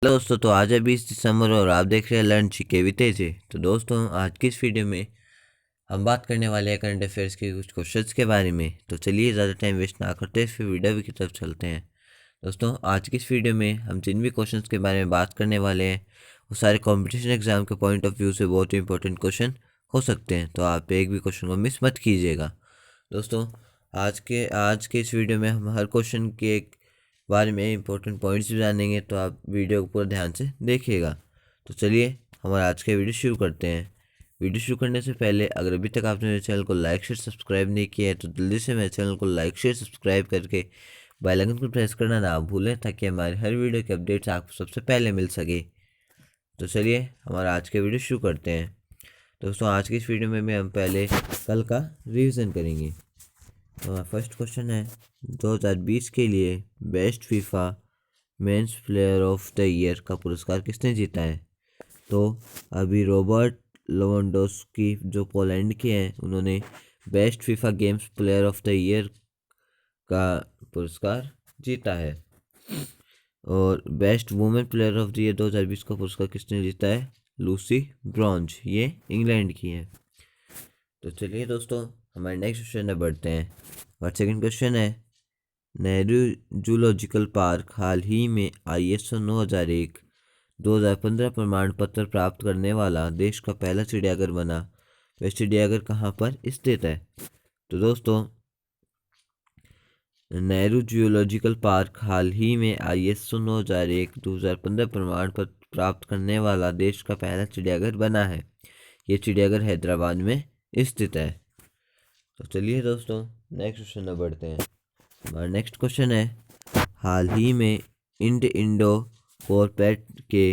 Hello दोस्तों, तो आज है 20 दिसंबर और आप देख रहे हैं लर्न जीके विद तेजे। तो दोस्तों, आज की इस वीडियो में हम बात करने वाले हैं करंट अफेयर्स के कुछ क्वेश्चंस के बारे में। तो चलिए ज़्यादा टाइम वेस्ट ना करते फिर वीडियो की तरफ चलते हैं। दोस्तों, आज की इस वीडियो में हम जिन भी क्वेश्चंस के बारे में बात करने वाले हैं वो सारे कॉम्पिटिशन एग्जाम के पॉइंट ऑफ व्यू से बहुत ही इंपॉर्टेंट क्वेश्चन हो सकते हैं, तो आप एक भी क्वेश्चन को मिस मत कीजिएगा। दोस्तों, आज के इस वीडियो में हम हर क्वेश्चन के एक बारे में इंपॉर्टेंट पॉइंट्स भी जानेंगे, तो आप वीडियो को पूरा ध्यान से देखिएगा। तो चलिए हमारा आज का वीडियो शुरू करते हैं। वीडियो शुरू करने से पहले अगर अभी तक आपने मेरे चैनल को लाइक शेयर सब्सक्राइब नहीं किया है तो जल्दी से मेरे चैनल को लाइक शेयर सब्सक्राइब करके बेल आइकन को प्रेस करना ना भूलें, ताकि हमारे हर वीडियो के अपडेट्स आपको सबसे पहले मिल सके। तो चलिए हमारा आज का वीडियो शुरू करते हैं। दोस्तों, आज की इस वीडियो में हम पहले कल का रिवीजन करेंगे। तो हमारा फर्स्ट क्वेश्चन है 2020 के लिए best FIFA men's player of the year का पुरस्कार किसने जीता है? तो अभी रॉबर्ट लेवेंडोस्की जो पोलैंड के हैं, उन्होंने best FIFA games player of the year का पुरस्कार जीता है। और best women player of the year 2020 का पुरस्कार किसने जीता है? लूसी ब्रॉन्ज, ये इंग्लैंड की है। तो चलिए दोस्तों हमारे नेक्स्ट क्वेश्चन में बढ़ते हैं। और सेकंड क्वेश्चन है नेहरू जूलॉजिकल पार्क हाल ही में ISO 9001 2015 प्रमाण पत्र प्राप्त करने वाला देश का पहला चिड़ियाघर बना। वह चिड़ियाघर कहाँ पर स्थित है? तो दोस्तों, नेहरू जूलॉजिकल पार्क हाल ही में ISO 9001 2015 प्रमाण पत्र प्राप्त करने वाला देश का पहला चिड़ियाघर बना है। ये चिड़ियाघर हैदराबाद में स्थित है। तो चलिए दोस्तों नेक्स्ट क्वेश्चन में बढ़ते हैं। हमारा नेक्स्ट क्वेश्चन है हाल ही में इंडो कॉर्पेट के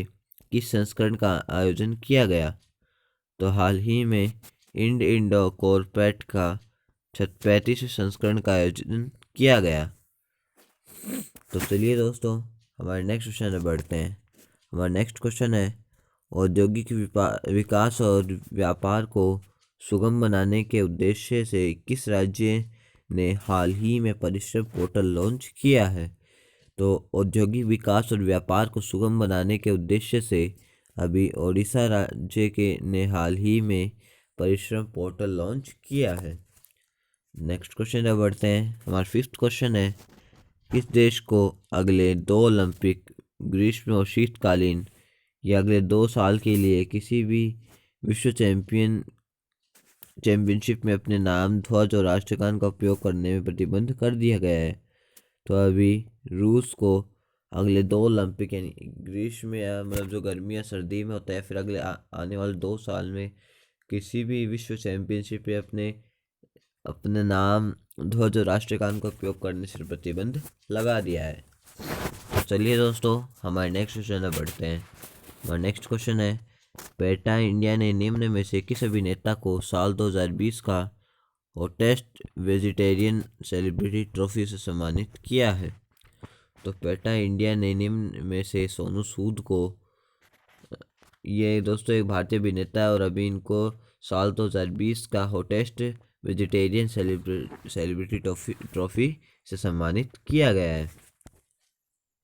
किस संस्करण का आयोजन किया गया? तो हाल ही में इंडो कॉर्पेट का 35वें संस्करण का आयोजन किया गया। तो चलिए दोस्तों हमारे नेक्स्ट क्वेश्चन में बढ़ते हैं। हमारा नेक्स्ट क्वेश्चन है औद्योगिक विकास और व्यापार को सुगम बनाने के उद्देश्य से किस राज्य ने हाल ही में परिश्रम पोर्टल लॉन्च किया है? तो औद्योगिक विकास और व्यापार को सुगम बनाने के उद्देश्य से अभी ओडिशा राज्य के ने हाल ही में परिश्रम पोर्टल लॉन्च किया है। नेक्स्ट क्वेश्चन में बढ़ते हैं। हमारा फिफ्थ क्वेश्चन है किस देश को अगले 2 ओलंपिक ग्रीष्म और शीतकालीन या अगले 2 साल के लिए किसी भी विश्व चैंपियनशिप में अपने नाम, ध्वज और राष्ट्रगान का उपयोग करने में प्रतिबंध कर दिया गया है? तो अभी रूस को अगले 2 ओलंपिक यानी ग्रीष्म या मतलब जो गर्मी या सर्दी में होता है, फिर अगले आने वाले 2 साल में किसी भी विश्व चैंपियनशिप में अपने नाम, ध्वज और राष्ट्रगान का उपयोग करने से प्रतिबंध लगा दिया है। तो चलिए दोस्तों हमारे नेक्स्ट क्वेश्चन में बढ़ते हैं। हमारा नेक्स्ट क्वेश्चन है पेटा इंडिया ने निम्न में से किस अभिनेता को साल 2020 का हॉटेस्ट वेजिटेरियन सेलिब्रिटी ट्रॉफी से सम्मानित किया है? तो पेटा इंडिया ने निम्न में से सोनू सूद को, ये दोस्तों एक भारतीय अभिनेता है और अभी इनको साल 2020 का हॉटेस्ट वेजिटेरियन सेलिब्रिटी ट्रॉफी से सम्मानित किया गया है।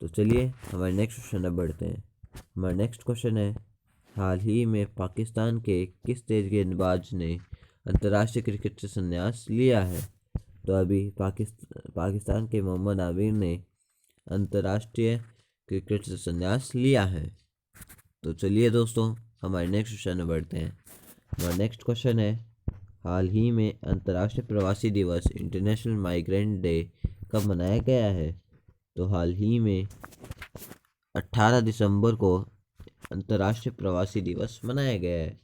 तो चलिए हमारे नेक्स्ट क्वेश्चन में बढ़ते हैं। हमारा नेक्स्ट क्वेश्चन है हाल ही में पाकिस्तान के किस तेज गेंदबाज ने अंतर्राष्ट्रीय क्रिकेट से संन्यास लिया है? तो अभी पाकिस्तान के मोहम्मद आमिर ने अंतर्राष्ट्रीय क्रिकेट से संन्यास लिया है। तो चलिए दोस्तों हमारे नेक्स्ट क्वेश्चन में बढ़ते हैं। हमारा नेक्स्ट क्वेश्चन है हाल ही में अंतर्राष्ट्रीय प्रवासी दिवस इंटरनेशनल माइग्रेंट डे कब मनाया गया है? तो हाल ही में 18 दिसंबर को अंतर्राष्ट्रीय प्रवासी दिवस मनाया गया है।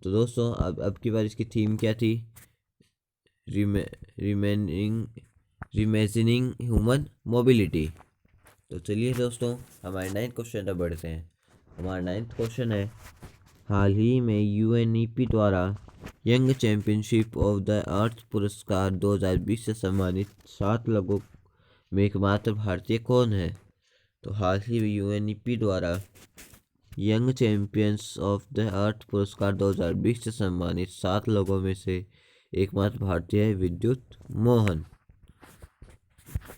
तो दोस्तों अब की बार इसकी थीम क्या थी? रिमेजिनिंग ह्यूमन मोबिलिटी। तो चलिए दोस्तों हमारे 9th क्वेश्चन पर बढ़ते हैं। हमारा 9th क्वेश्चन है हाल ही में UNEP द्वारा young championship of the earth पुरस्कार 2020 से सम्मानित 7 लोगों में एकमात्र भारतीय कौन है? तो हाल ही में UNEP द्वारा young champions of the earth पुरस्कार 2020 से सम्मानित 7 लोगों में से एकमात्र भारतीय है विद्युत मोहन।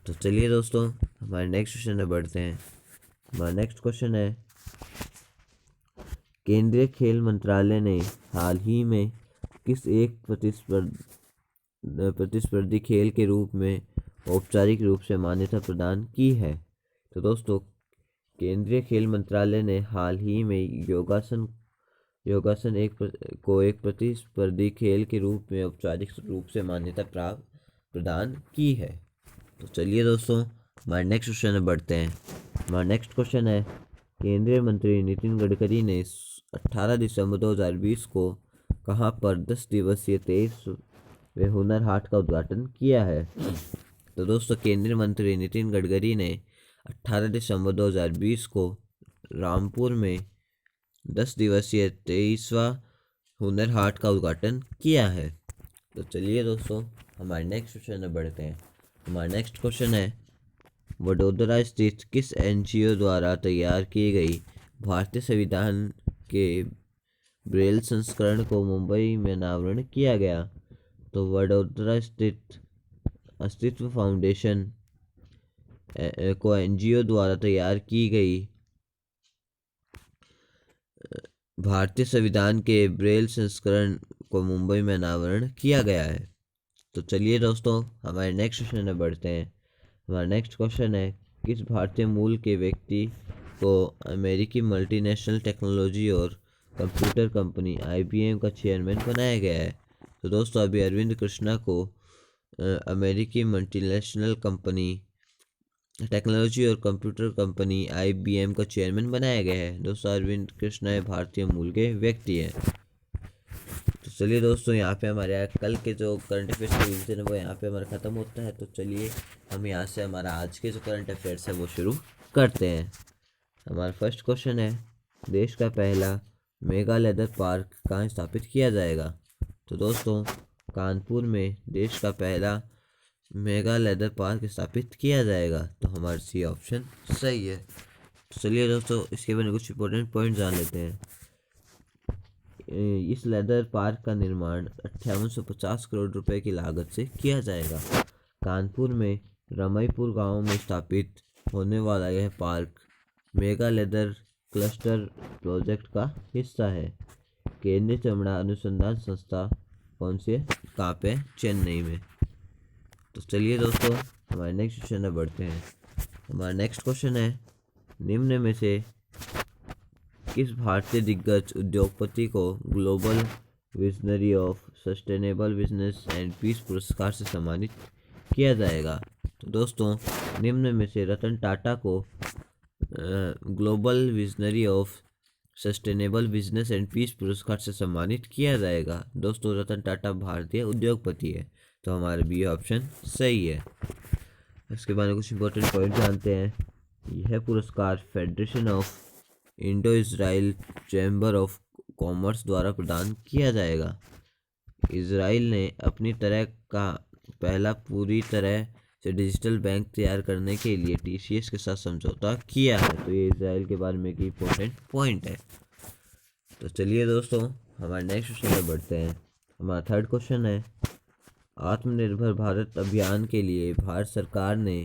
तो चलिए दोस्तों हमारे नेक्स्ट क्वेश्चन में बढ़ते हैं। हमारा नेक्स्ट क्वेश्चन है, केंद्रीय खेल मंत्रालय ने हाल ही में किस एक प्रतिस्पर्धी खेल के रूप में औपचारिक रूप से मान्यता प्रदान की है? तो दोस्तों, केंद्रीय खेल मंत्रालय ने हाल ही में योगासन एक प्रतिस्पर्धी खेल के रूप में औपचारिक रूप से मान्यता प्राप्त प्रदान की है। तो चलिए दोस्तों, हमारे नेक्स्ट क्वेश्चन में बढ़ते हैं। हमारा नेक्स्ट क्वेश्चन है, केंद्रीय मंत्री नितिन गडकरी ने 18 दिसंबर 2020 को कहां पर 10 दिवसीय 23वें हुनर हाट का उद्घाटन किया है? तो दोस्तों, केंद्रीय मंत्री नितिन गडकरी ने 18 दिसंबर 2020 को रामपुर में 10 दिवसीय 23वां हुनर हाट का उद्घाटन किया है। तो चलिए दोस्तों, हमारे नेक्स्ट क्वेश्चन में बढ़ते हैं। हमारा नेक्स्ट क्वेश्चन है, वडोदरा स्थित किस एनजीओ द्वारा तैयार की गई भारतीय संविधान के ब्रेल संस्करण को मुंबई में अनावरण किया गया? तो वडोदरा स्थित अस्तित्व फाउंडेशन को एनजीओ द्वारा तैयार की गई भारतीय संविधान के ब्रेल संस्करण को मुंबई में अनावरण किया गया है। तो चलिए दोस्तों, हमारे नेक्स्ट क्वेश्चन में बढ़ते हैं। हमारा नेक्स्ट क्वेश्चन है, किस भारतीय मूल के व्यक्ति को अमेरिकी मल्टीनेशनल टेक्नोलॉजी और कंप्यूटर कंपनी IBM का चेयरमैन बनाया गया है? तो दोस्तों, अभी अरविंद कृष्णा को अमेरिकी मल्टीनेशनल कंपनी टेक्नोलॉजी और कंप्यूटर कंपनी IBM का चेयरमैन बनाया गया है। दोस्तों, अरविंद कृष्णा भारतीय मूल के व्यक्ति हैं। तो चलिए दोस्तों, यहाँ पे हमारे कल के जो करंट अफेयर्स के रिवीजन है वो यहाँ पे हमारा ख़त्म होता है। तो चलिए हम यहाँ से हमारा आज के जो करंट अफेयर्स है वो शुरू करते हैं। हमारा फर्स्ट क्वेश्चन है, देश का पहला मेगा लेदर पार्क कहाँ स्थापित किया जाएगा? तो दोस्तों, कानपुर में देश का पहला मेगा लेदर पार्क स्थापित किया जाएगा। तो हमारा सी ऑप्शन सही है। तो चलिए दोस्तों, इसके बारे में कुछ इंपॉर्टेंट पॉइंट जान लेते हैं। इस लेदर पार्क का निर्माण 5850 करोड़ रुपए की लागत से किया जाएगा। कानपुर में रमईपुर गांव में स्थापित होने वाला यह park mega leather cluster project का हिस्सा है। केंद्रीय चमड़ा अनुसंधान संस्था कौन सी है, कहाँ पे? चेन्नई में। तो चलिए दोस्तों, हमारे नेक्स्ट क्वेश्चन में बढ़ते हैं। हमारा नेक्स्ट क्वेश्चन है, निम्न में से किस भारतीय दिग्गज उद्योगपति को global visionary of sustainable business and peace पुरस्कार से सम्मानित किया जाएगा? तो दोस्तों, निम्न में से रतन टाटा को global visionary of sustainable business and peace पुरस्कार से सम्मानित किया जाएगा। दोस्तों, रतन टाटा भारतीय उद्योगपति है। तो हमारा बी ऑप्शन सही है। इसके बारे में कुछ इंपॉर्टेंट पॉइंट जानते हैं। यह पुरस्कार federation of Indo Israel chamber of commerce द्वारा प्रदान किया जाएगा। इजराइल ने अपनी तरह का पहला पूरी तरह से डिजिटल बैंक तैयार करने के लिए TCS के साथ समझौता किया है। तो ये इजराइल के बारे में एक इम्पोर्टेंट पॉइंट है। तो चलिए दोस्तों, हमारे नेक्स्ट क्वेश्चन में बढ़ते हैं। हमारा थर्ड क्वेश्चन है, आत्मनिर्भर भारत अभियान के लिए भारत सरकार ने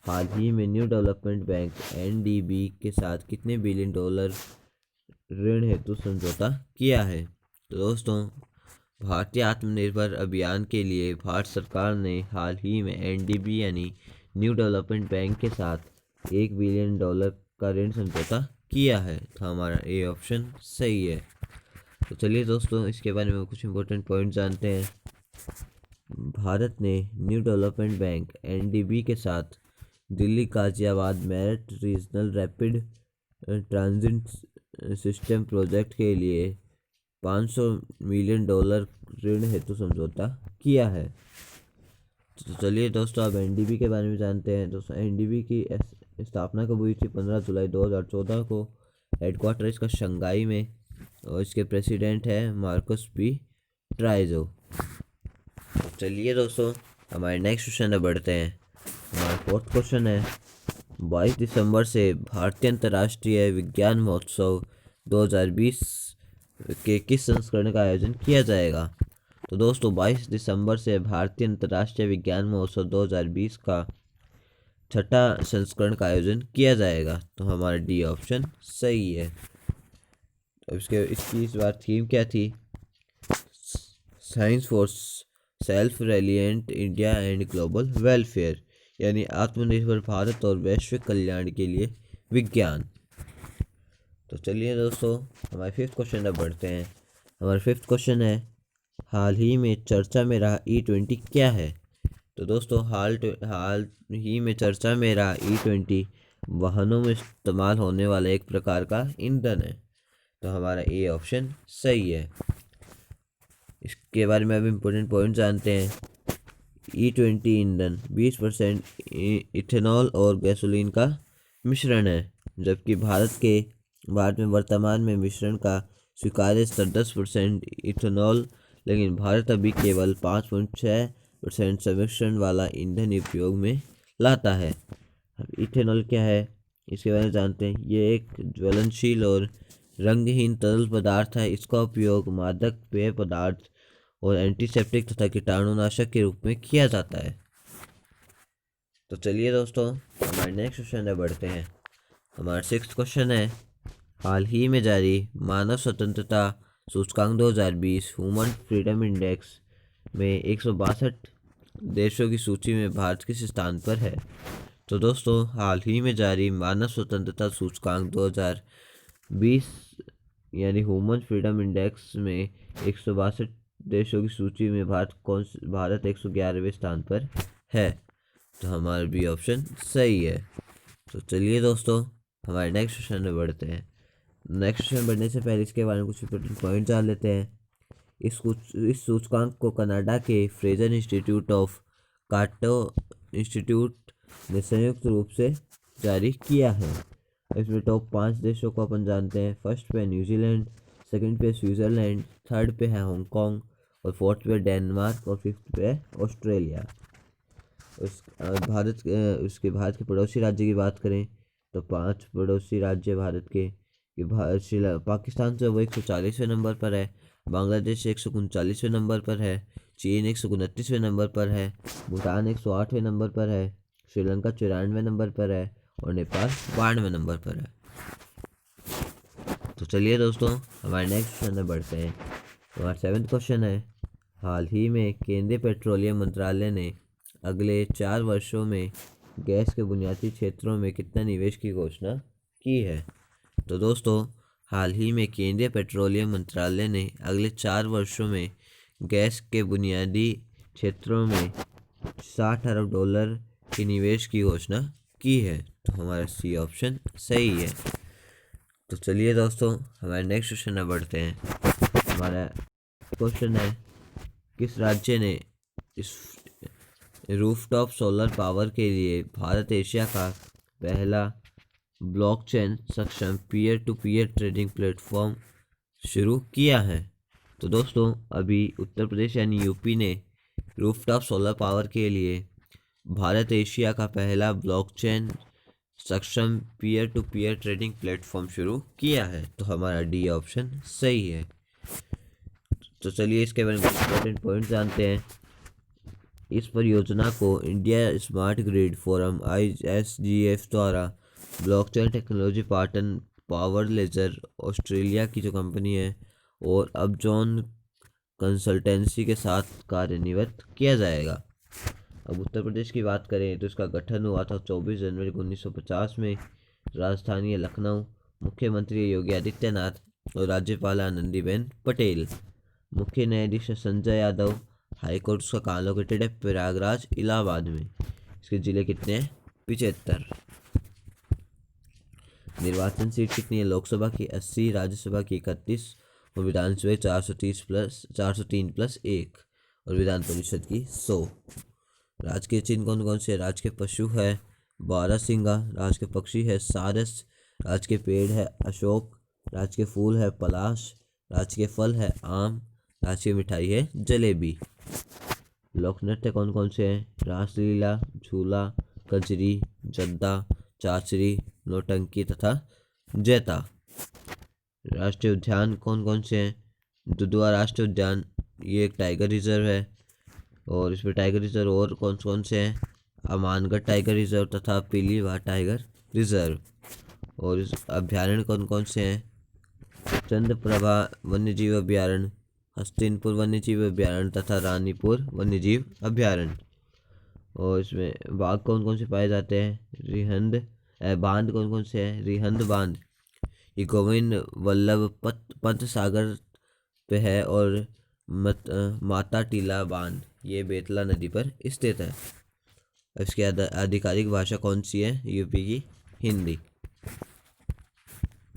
हाल ही में न्यू डेवलपमेंट बैंक NDB के साथ कितने बिलियन डॉलर ऋण हेतु समझौता किया है? तो दोस्तों, भारतीय आत्मनिर्भर अभियान के लिए भारत सरकार ने हाल ही में NDB यानी न्यू डेवलपमेंट बैंक के साथ $1 बिलियन का ऋण समझौता किया है। तो हमारा ए ऑप्शन सही है। तो चलिए दोस्तों, इसके बारे में कुछ इंपॉर्टेंट पॉइंट जानते हैं। भारत ने न्यू डेवलपमेंट बैंक NDB के साथ Delhi Ghaziabad Meerut regional rapid transit system project के लिए $500 मिलियन ऋण हेतु समझौता किया है। तो चलिए दोस्तों, अब NDB के बारे में जानते हैं। दोस्तों, NDB की स्थापना कब हुई थी? 15 जुलाई 2014 को। हेडक्वार्टर इसका शंघाई में और इसके प्रेसिडेंट है मार्कस P. ट्राइजो। तो चलिए दोस्तों, हमारे नेक्स्ट क्वेश्चन में बढ़ते हैं। हमारा फोर्थ क्वेश्चन है, 22 दिसंबर से भारतीय अंतर्राष्ट्रीय विज्ञान महोत्सव 2020 के किस संस्करण का आयोजन किया जाएगा? तो दोस्तों, 22 दिसंबर से भारतीय अंतर्राष्ट्रीय विज्ञान महोत्सव 2020 का छठा संस्करण का आयोजन किया जाएगा? तो हमारा डी ऑप्शन सही है। तो इसकी इस बार थीम क्या थी? Science for self reliant India and global welfare, यानी आत्मनिर्भर भारत और वैश्विक कल्याण के लिए विज्ञान। तो चलिए दोस्तों, हमारे फिफ्थ क्वेश्चन अब बढ़ते हैं। हमारा फिफ्थ क्वेश्चन है, हाल ही में चर्चा में रहा E20 क्या है? तो दोस्तों, हाल ही में चर्चा में रहा E20 वाहनों में इस्तेमाल होने वाला एक प्रकार का ईंधन है। तो हमारा ए ऑप्शन सही है। इसके बारे में अब इम्पोर्टेंट पॉइंट जानते हैं। E20 ईंधन 20% इथेनॉल और गैसोलीन का मिश्रण है, जबकि भारत में वर्तमान में मिश्रण का स्वीकार्य स्तर 10% इथेनॉल, लेकिन भारत अभी केवल 5.6% सम्मिश्रण वाला ईंधन उपयोग में लाता है। अब इथेनॉल क्या है, इसके बारे में जानते हैं। ये एक ज्वलनशील और रंगहीन तरल पदार्थ है। इसका उपयोग मादक पेय पदार्थ और एंटीसेप्टिक तथा कीटाणुनाशक के रूप में किया जाता है। तो चलिए दोस्तों, हमारे नेक्स्ट क्वेश्चन में बढ़ते हैं। हमारा सिक्स्थ क्वेश्चन है, हाल ही में जारी मानव स्वतंत्रता सूचकांक 2020 ह्यूमन फ्रीडम इंडेक्स में 162 देशों की सूची में भारत किस स्थान पर है? तो दोस्तों, हाल ही में जारी मानव स्वतंत्रता सूचकांक 2020 यानी ह्यूमन फ्रीडम इंडेक्स में 162 देशों की सूची में भारत 111वें स्थान पर है। तो हमारा बी ऑप्शन सही है। तो चलिए दोस्तों, हमारे नेक्स्ट क्वेश्चन में बढ़ते हैं। नेक्स्ट क्वेश्चन बढ़ने से पहले इसके बारे में कुछ इंपॉर्टेंट पॉइंट जान लेते हैं। इस सूचकांक को कनाडा के फ्रेजर इंस्टीट्यूट ऑफ काटो इंस्टीट्यूट ने संयुक्त रूप से जारी किया है। इसमें टॉप 5 देशों को अपन जानते हैं। फर्स्ट पे डेनमार्क, सेकंड पे स्विट्ज़रलैंड, थर्ड पे है हांगकांग और फोर्थ पे डेनमार्क और फिफ्थ पे ऑस्ट्रेलिया। भारत के पड़ोसी राज्य की बात करें तो 5 पड़ोसी राज्य भारत के पाकिस्तान से वो 140वें नंबर पर है, बांग्लादेश 139वें नंबर पर है, चीन 129वें नंबर पर है, भूटान 108वें नंबर पर है, श्रीलंका 94वें नंबर पर है और नेपाल 92वें नंबर पर है। तो चलिए दोस्तों, हमारे नेक्स्ट क्वेश्चन में बढ़ते हैं। हमारा सेवेंथ क्वेश्चन है, हाल ही में केंद्रीय पेट्रोलियम मंत्रालय ने अगले 4 वर्षों में गैस के बुनियादी क्षेत्रों में कितना निवेश की घोषणा की है? तो दोस्तों, हाल ही में केंद्रीय पेट्रोलियम मंत्रालय ने अगले 4 वर्षों में गैस के बुनियादी क्षेत्रों में $60 अरब के निवेश की घोषणा की है। तो हमारा सी ऑप्शन सही है। तो चलिए दोस्तों, हमारे नेक्स्ट क्वेश्चन में बढ़ते हैं। हमारा क्वेश्चन है, किस राज्य ने इस रूफटॉप सोलर पावर के लिए भारत एशिया का पहला ब्लॉकचेन सक्षम peer to peer trading platform शुरू किया है? तो दोस्तों, अभी उत्तर प्रदेश यानी यूपी ने रूफटॉप सोलर पावर के लिए भारत एशिया का पहला ब्लॉकचेन सक्षम peer to peer trading platform शुरू किया है। तो हमारा डी ऑप्शन सही है। तो चलिए इसके बारे में इंपॉर्टेंट पॉइंट जानते हैं। इस परियोजना को India smart grid forum ISGF द्वारा blockchain technology partner power ledger Australia की जो कंपनी है और अपजॉन कंसल्टेंसी के साथ कार्यान्वित किया जाएगा। अब उत्तर प्रदेश की बात करें तो इसका गठन हुआ था 24 जनवरी 1950 में। राजधानी है लखनऊ। मुख्यमंत्री योगी आदित्यनाथ और राज्यपाल आनंदीबेन पटेल। मुख्य न्यायाधीश संजय यादव। हाईकोर्ट उसका कहाँ लोकेटेड है? प्रयागराज इलाहाबाद में। इसके जिले कितने हैं? 75। निर्वाचन सीट कितनी है? लोकसभा की 80, राज्यसभा की 31 और विधानसभा 403 प्लस 1 और विधान परिषद की 100। राजकीय चिन्ह कौन कौन से? राजकीय पशु है बारहसिंगा, राजकीय पक्षी है सारस, राजकीय पेड़ है अशोक, राजकीय फूल है पलाश, राजकीय फल है आम, राजकीय मिठाई है जलेबी। लोक नृत्य कौन कौन से हैं? रासलीला, झूला, कजरी, जद्दा, चाचरी, नौटंकी तथा जैता। राष्ट्रीय उद्यान कौन कौन से हैं? दुधवा राष्ट्रीय उद्यान, ये एक टाइगर रिजर्व है। और इसमें टाइगर रिजर्व और कौन कौन से हैं? अमानगढ़ टाइगर रिजर्व तथा पीलीवाह टाइगर रिजर्व। और इस अभ्यारण्य कौन कौन से हैं? चंद्रप्रभा वन्यजीव अभ्यारण्य, हस्तिनपुर वन्यजीव अभ्यारण्य तथा रानीपुर वन्यजीव अभ्यारण्य। और इसमें बाघ कौन कौन से पाए जाते हैं? रिहंद बांध कौन कौन से हैं? रिहंद बांध ये गोविंद वल्लभ पंत सागर पे है, और माता टीला बांध ये बेतला नदी पर स्थित है। इसकी आधिकारिक भाषा कौन सी है? यूपी की हिंदी।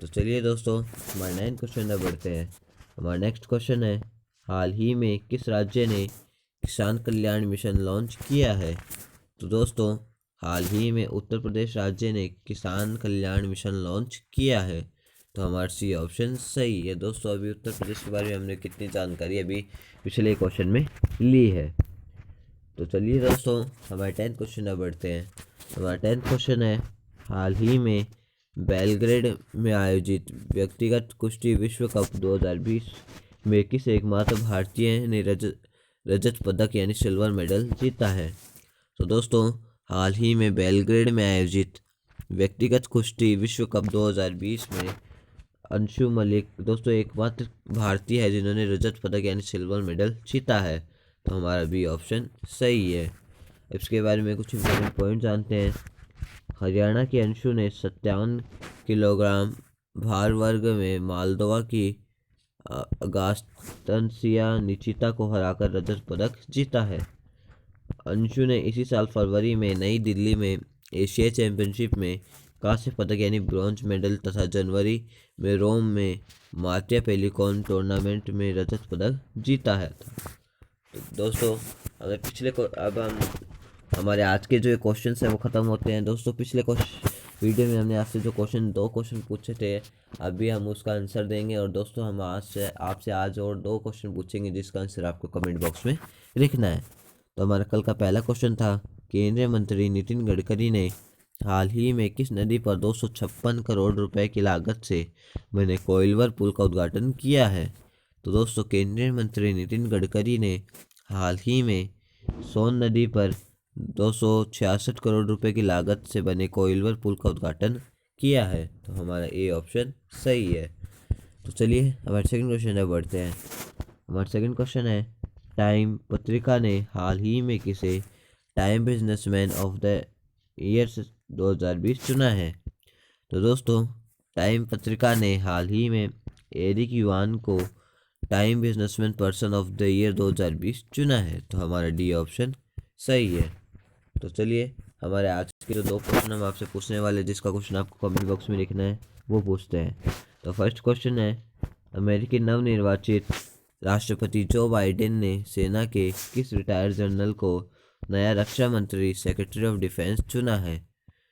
तो चलिए दोस्तों, हमारे 9 क्वेश्चन में बढ़ते हैं। हमारा नेक्स्ट क्वेश्चन है, हाल ही में किस राज्य ने किसान कल्याण मिशन लॉन्च किया है? तो दोस्तों, हाल ही में उत्तर प्रदेश राज्य ने किसान कल्याण मिशन लॉन्च किया है। तो हमारा सी ऑप्शन सही है। दोस्तों, अभी उत्तर प्रदेश के बारे में हमने कितनी जानकारी अभी पिछले क्वेश्चन में ली है। तो चलिए दोस्तों, हमारे 10th क्वेश्चन में बढ़ते हैं। हमारा 10th क्वेश्चन है, हाल ही में बेलग्रेड में आयोजित व्यक्तिगत कुश्ती विश्व कप 2020 में किस एकमात्र भारतीय ने रजत पदक यानी सिल्वर मेडल जीता है? तो दोस्तों, हाल ही में बेलग्रेड में आयोजित व्यक्तिगत कुश्ती विश्व कप 2020 में अंशु मलिक दोस्तों एकमात्र भारतीय है जिन्होंने रजत पदक यानी सिल्वर मेडल जीता है। तो हमारा बी ऑप्शन सही है। इसके बारे में कुछ इंपॉर्टेंट पॉइंट जानते हैं। हरियाणा की अंशु ने 57 किलोग्राम भार वर्ग में मालदोवा की अगास्तनसिया निचिता को हराकर रजत पदक जीता है। अंशु ने इसी साल फरवरी में नई दिल्ली में एशिया चैंपियनशिप में कांस्य पदक यानी ब्रॉन्ज मेडल तथा जनवरी में रोम में मार्टिया पेलिकॉन टूर्नामेंट में रजत पदक जीता है। तो दोस्तों, अब हम हमारे आज के जो क्वेश्चन हैं वो ख़त्म होते हैं। दोस्तों, पिछले वीडियो में हमने आपसे जो दो क्वेश्चन पूछे थे, अभी हम उसका आंसर देंगे। और दोस्तों, हम आपसे आज और 2 क्वेश्चन पूछेंगे जिसका आंसर आपको कमेंट बॉक्स में लिखना है। तो हमारा कल का पहला क्वेश्चन था, केंद्रीय मंत्री नितिन गडकरी ने हाल ही में किस नदी पर 256 करोड़ रुपए की लागत से बने कोइलवर पुल का उद्घाटन किया है? तो दोस्तों, केंद्रीय मंत्री नितिन गडकरी ने हाल ही में सोन नदी पर 266 करोड़ रुपए की लागत से बने कोइलवर पुल का उद्घाटन किया है। तो हमारा ए ऑप्शन सही है। तो चलिए हमारे सेकंड क्वेश्चन में बढ़ते हैं। हमारा सेकंड क्वेश्चन है, टाइम पत्रिका ने हाल ही में किसे time businessman of the year 2020 चुना है? तो दोस्तों, टाइम पत्रिका ने हाल ही में एरिक युआन को time businessman person of the year 2020 चुना है। तो हमारा डी ऑप्शन सही है। तो चलिए हमारे आज के जो 2 क्वेश्चन हम आपसे पूछने वाले, जिसका क्वेश्चन आपको कमेंट बॉक्स में लिखना है, वो पूछते हैं। तो फर्स्ट क्वेश्चन है, अमेरिकी नवनिर्वाचित राष्ट्रपति जो बाइडेन ने सेना के किस रिटायर्ड जनरल को नया रक्षा मंत्री सेक्रेटरी ऑफ डिफेंस चुना है?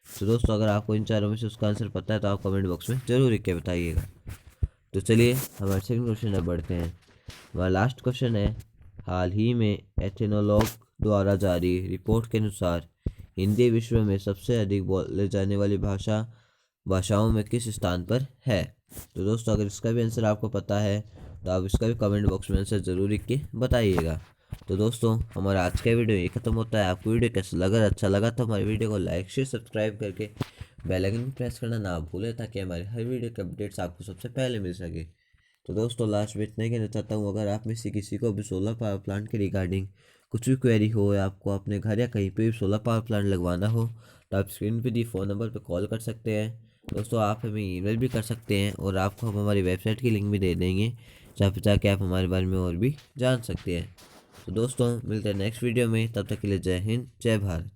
तो दोस्तों, अगर आपको इन चारों में से उसका आंसर पता है तो आप कमेंट बॉक्स में ज़रूर लिख के बताइएगा। तो चलिए हमारे सेकंड क्वेश्चन में बढ़ते हैं। हमारा लास्ट क्वेश्चन है, हाल ही में एथेनोलॉग द्वारा जारी रिपोर्ट के अनुसार हिंदी विश्व में सबसे अधिक बोले जाने वाली भाषाओं में किस स्थान पर है? तो दोस्तों, अगर इसका भी आंसर आपको पता है तो आप इसका भी कमेंट बॉक्स में आंसर ज़रूर लिख के बताइएगा। तो दोस्तों, हमारा आज का वीडियो ये खत्म होता है। आपको वीडियो कैसा लगा? अच्छा लगा तो हमारे वीडियो को लाइक शेयर सब्सक्राइब करके बेल आइकन प्रेस करना ना भूलें, ताकि हमारे हर वीडियो के अपडेट्स आपको सबसे पहले मिल सके। तो दोस्तों, लास्ट में इतना ही कहना चाहता हूँ, अगर आप में से किसी को भी सोलर पावर प्लांट के रिगार्डिंग कुछ भी क्वेरी हो, या आपको अपने घर या कहीं पर भी सोलर पावर प्लांट लगवाना हो, तो आप स्क्रीन पर दी फ़ोन नंबर पर कॉल कर सकते हैं। दोस्तों, आप हमें ईमेल भी कर सकते हैं, और आपको हम हमारी वेबसाइट की लिंक भी दे देंगे, जहाँ पर जाके आप हमारे बारे में और भी जान सकते हैं। तो दोस्तों, मिलते हैं नेक्स्ट वीडियो में। तब तक के लिए जय हिंद, जय भारत।